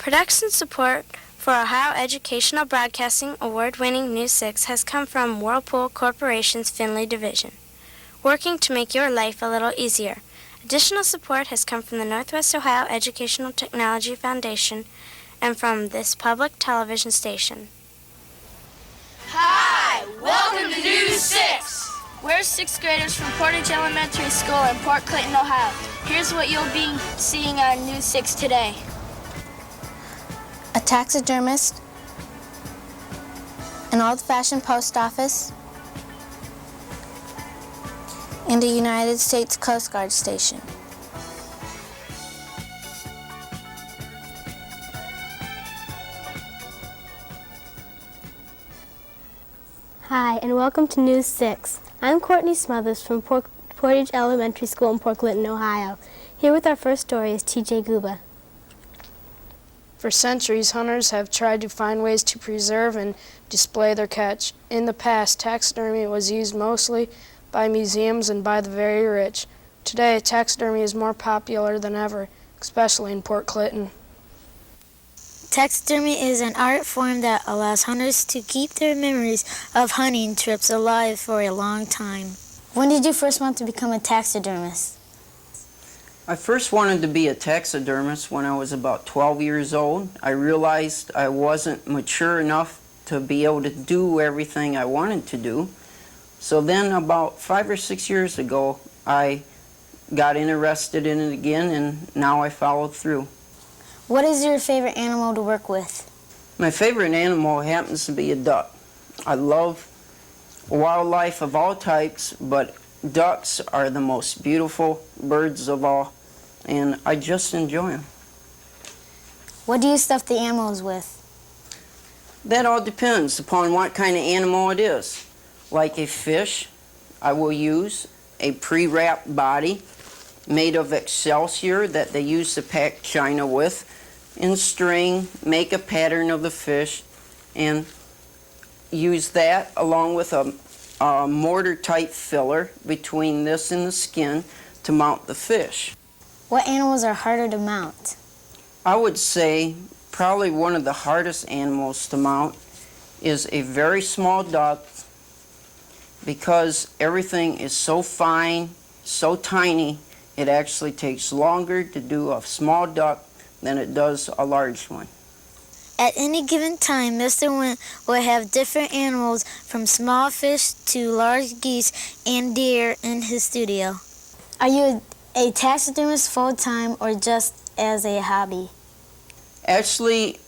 Production support for Ohio Educational Broadcasting Award-winning News 6 has come from Whirlpool Corporation's Findlay Division, working to make your life a little easier. Additional support has come from the Northwest Ohio Educational Technology Foundation and from this public television station. Hi, welcome to News 6. We're 6th graders from Portage Elementary School in Port Clinton, Ohio. Here's what you'll be seeing on News 6 today. A taxidermist, an old-fashioned post office, and a United States Coast Guard station. Hi, and welcome to News 6. I'm Courtney Smothers from Portage Elementary School in Port Clinton, Ohio. Here with our first story is T.J. Guba. For centuries, hunters have tried to find ways to preserve and display their catch. In the past, taxidermy was used mostly by museums and by the very rich. Today, taxidermy is more popular than ever, especially in Port Clinton. Taxidermy is an art form that allows hunters to keep their memories of hunting trips alive for a long time. When did you first want to become a taxidermist? I first wanted to be a taxidermist when I was about 12 years old. I realized I wasn't mature enough to be able to do everything I wanted to do. So then about 5 or 6 years ago, I got interested in it again, and now I followed through. What is your favorite animal to work with? My favorite animal happens to be a duck. I love wildlife of all types, but ducks are the most beautiful birds of all, and I just enjoy them. What do you stuff the animals with? That all depends upon what kind of animal it is. Like a fish, I will use a pre-wrapped body made of excelsior that they use to pack china with, and string, make a pattern of the fish, and use that along with a mortar-type filler between this and the skin to mount the fish. What animals are harder to mount? I would say probably one of the hardest animals to mount is a very small duck, because everything is so fine, so tiny, it actually takes longer to do a small duck than it does a large one. At any given time, Mr. Wint will have different animals from small fish to large geese and deer in his studio. Are you a taxidermist full-time or just as a hobby? Actually,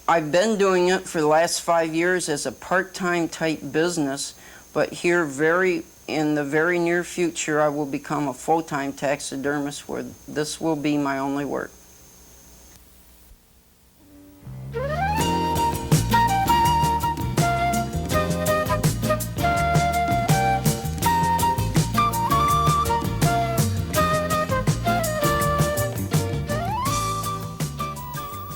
I've been doing it for the last 5 years as a part-time type business, but here in the very near future I will become a full-time taxidermist where this will be my only work.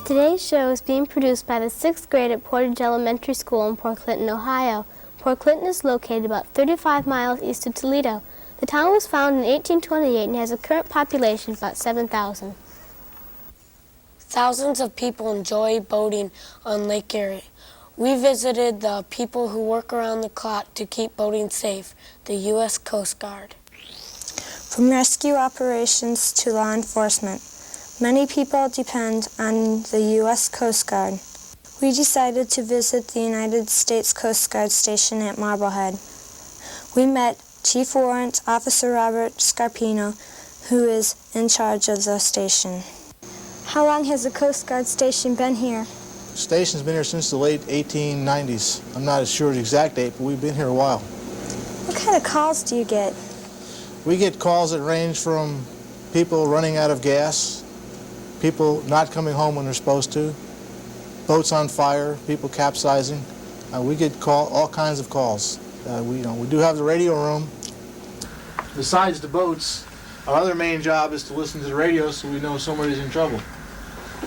Today's show is being produced by the 6th grade at Portage Elementary School in Port Clinton, Ohio. Port Clinton is located about 35 miles east of Toledo. The town was founded in 1828 and has a current population of about 7,000. Thousands of people enjoy boating on Lake Erie. We visited the people who work around the clock to keep boating safe, the U.S. Coast Guard. From rescue operations to law enforcement, many people depend on the U.S. Coast Guard. We decided to visit the United States Coast Guard station at Marblehead. We met Chief Warrant Officer Robert Scarpino, who is in charge of the station. How long has the Coast Guard station been here? The station's been here since the late 1890s. I'm not as sure of the exact date, but we've been here a while. What kind of calls do you get? We get calls that range from people running out of gas, people not coming home when they're supposed to, boats on fire, people capsizing. We get all kinds of calls. We do have the radio room. Besides the boats, our other main job is to listen to the radio so we know somebody's in trouble.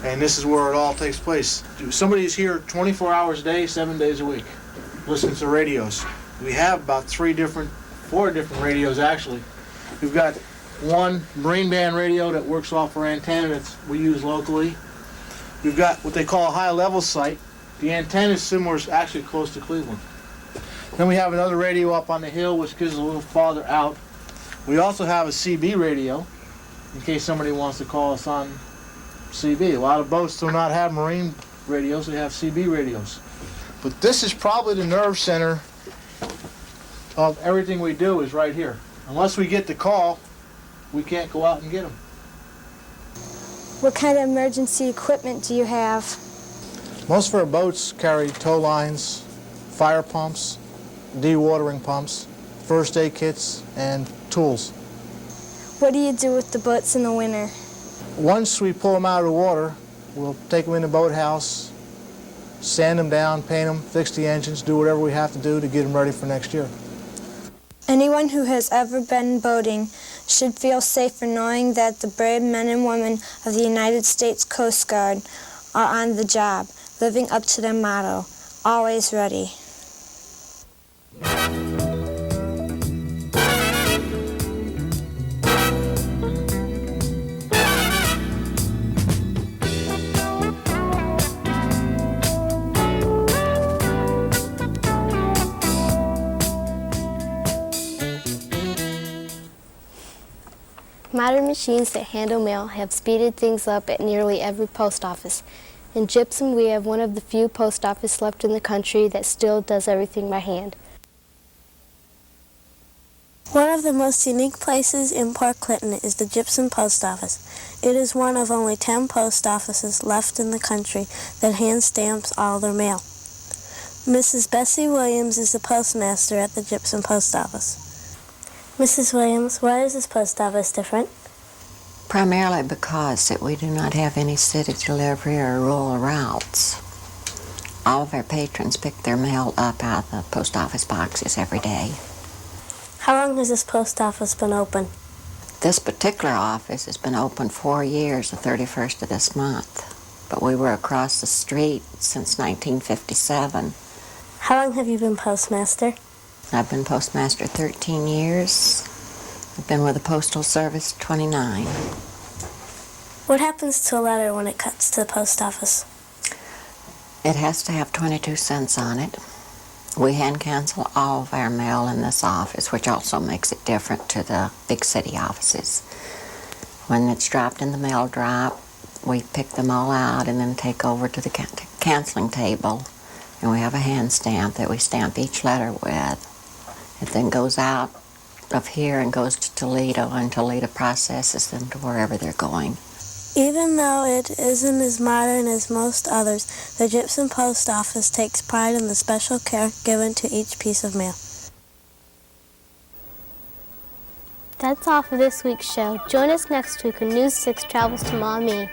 And this is where it all takes place. Somebody's here 24 hours a day, 7 days a week, listening to radios. We have about 4 different radios actually. We've got one Marine Band radio that works off our antenna that we use locally. We've got what they call a high-level site. The antenna is similar, actually close to Cleveland. Then we have another radio up on the hill, which gives a little farther out. We also have a CB radio, in case somebody wants to call us on CB. A lot of boats do not have marine radios, they have CB radios. But this is probably the nerve center of everything we do is right here. Unless we get the call, we can't go out and get them. What kind of emergency equipment do you have? Most of our boats carry tow lines, fire pumps, dewatering pumps, first aid kits, and tools. What do you do with the boats in the winter? Once we pull them out of the water, we'll take them in the boathouse, sand them down, paint them, fix the engines, do whatever we have to do to get them ready for next year. Anyone who has ever been boating should feel safer knowing that the brave men and women of the United States Coast Guard are on the job, living up to their motto, always ready. Modern machines that handle mail have speeded things up at nearly every post office. In Gypsum, we have one of the few post offices left in the country that still does everything by hand. One of the most unique places in Port Clinton is the Gypsum Post Office. It is one of only 10 post offices left in the country that hand stamps all their mail. Mrs. Bessie Williams is the postmaster at the Gypsum Post Office. Mrs. Williams, why is this post office different? Primarily because that we do not have any city delivery or rural routes. All of our patrons pick their mail up out of the post office boxes every day. How long has this post office been open? This particular office has been open 4 years, the 31st of this month. But we were across the street since 1957. How long have you been postmaster? I've been postmaster 13 years. I've been with the Postal Service 29. What happens to a letter when it cuts to the post office? It has to have 22 cents on it. We hand cancel all of our mail in this office, which also makes it different to the big city offices. When it's dropped in the mail drop, we pick them all out and then take over to the canceling table. And we have a hand stamp that we stamp each letter with. It then goes out of here and goes to Toledo, and Toledo processes them to wherever they're going. Even though it isn't as modern as most others, the Gypsum Post Office takes pride in the special care given to each piece of mail. That's all for this week's show. Join us next week when News 6 travels to Maumee.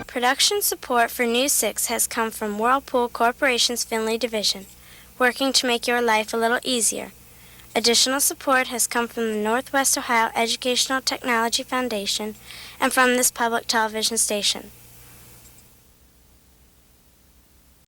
Production support for News 6 has come from Whirlpool Corporation's Findlay Division, working to make your life a little easier. Additional support has come from the Northwest Ohio Educational Technology Foundation and from this public television station.